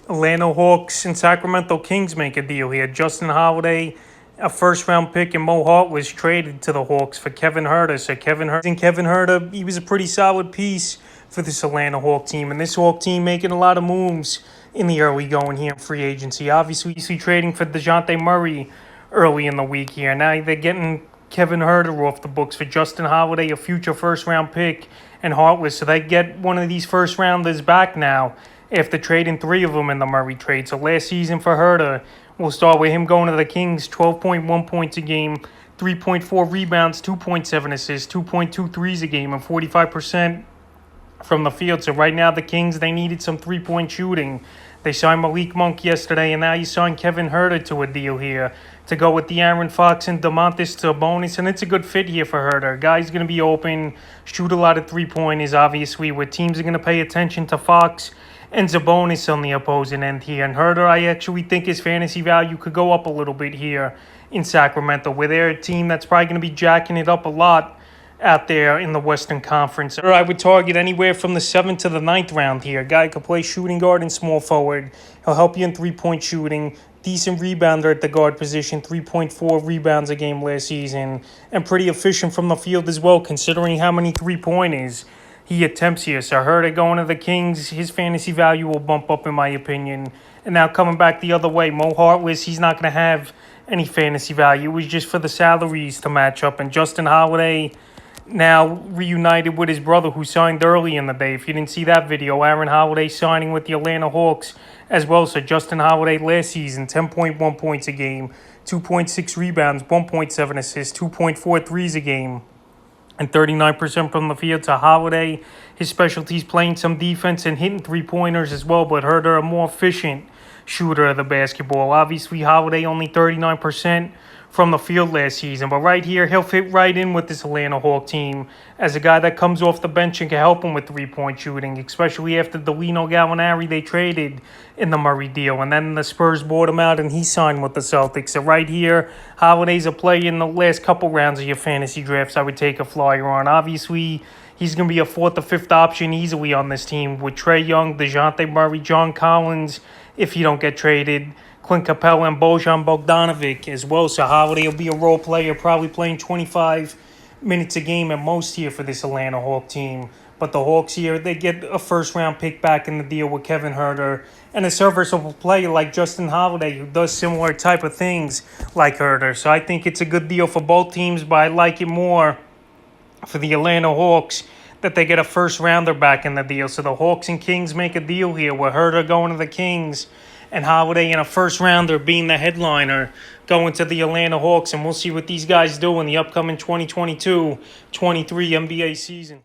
Atlanta Hawks and Sacramento Kings make a deal here. Justin Holiday, a first-round pick, and Mo Hart was traded to the Hawks for Kevin Huerter. So Kevin Huerter, he was a pretty solid piece for this Atlanta Hawk team. And this Hawk team making a lot of moves in the early going here in free agency. Obviously, trading for DeJounte Murray early in the week here. Now they're getting Kevin Huerter off the books for Justin Holiday, a future first-round pick, and Hartless. So they get one of these first-rounders back now after trading three of them in the Murray trade. So last season for Huerter, we'll start with him going to the Kings, 12.1 points a game, 3.4 rebounds, 2.7 assists, 2.2 threes a game, and 45% from the field. So right now the Kings, they needed some three-point shooting. They signed Malik Monk yesterday, and now you signed Kevin Huerter to a deal here to go with De'Aaron Fox and Domantas Sabonis, and it's a good fit here for Huerter. Guy's going to be open, shoot a lot of three-pointers, obviously, where teams are going to pay attention to Fox and Sabonis on the opposing end here. And Huerter, I actually think his fantasy value could go up a little bit here in Sacramento, where they're a team that's probably going to be jacking it up a lot out there in the Western Conference. I would target anywhere from the 7th to the 9th round here. Guy could play shooting guard and small forward. He'll help you in three-point shooting. Decent rebounder at the guard position, 3.4 rebounds a game last season, and pretty efficient from the field as well, considering how many three-pointers he attempts here. So Huerter going to the Kings, his fantasy value will bump up in my opinion. And now coming back the other way, Mo Hartless, he's not going to have any fantasy value. It was just for the salaries to match up. And Justin Holiday, now reunited with his brother who signed early in the day. If you didn't see that video, Aaron Holiday signing with the Atlanta Hawks as well. So Justin Holiday last season, 10.1 points a game, 2.6 rebounds, 1.7 assists, 2.4 threes a game, and 39% from the field. To Holiday, his specialties playing some defense and hitting three-pointers as well, but Huerter a more efficient shooter of the basketball. Obviously, Holiday only 39% from the field last season. But right here, he'll fit right in with this Atlanta Hawk team as a guy that comes off the bench and can help him with three-point shooting, especially after Delino Gallinari they traded in the Murray deal. And then the Spurs bought him out and he signed with the Celtics. So right here, Holiday's a play in the last couple rounds of your fantasy drafts I would take a flyer on. Obviously, he's going to be a 4th or 5th option easily on this team with Trae Young, DeJounte Murray, John Collins, if you don't get traded, Clint Capella, and Bojan Bogdanovic as well. So Holiday will be a role player, probably playing 25 minutes a game at most here for this Atlanta Hawk team. But the Hawks here, they get a first-round pick back in the deal with Kevin Huerter and a serviceable player like Justin Holiday who does similar type of things like Huerter. So I think it's a good deal for both teams, but I like it more for the Atlanta Hawks that they get a first-rounder back in the deal. So the Hawks and Kings make a deal here with Huerter going to the Kings and Holiday in a first-rounder being the headliner going to the Atlanta Hawks. And we'll see what these guys do in the upcoming 2022-23 NBA season.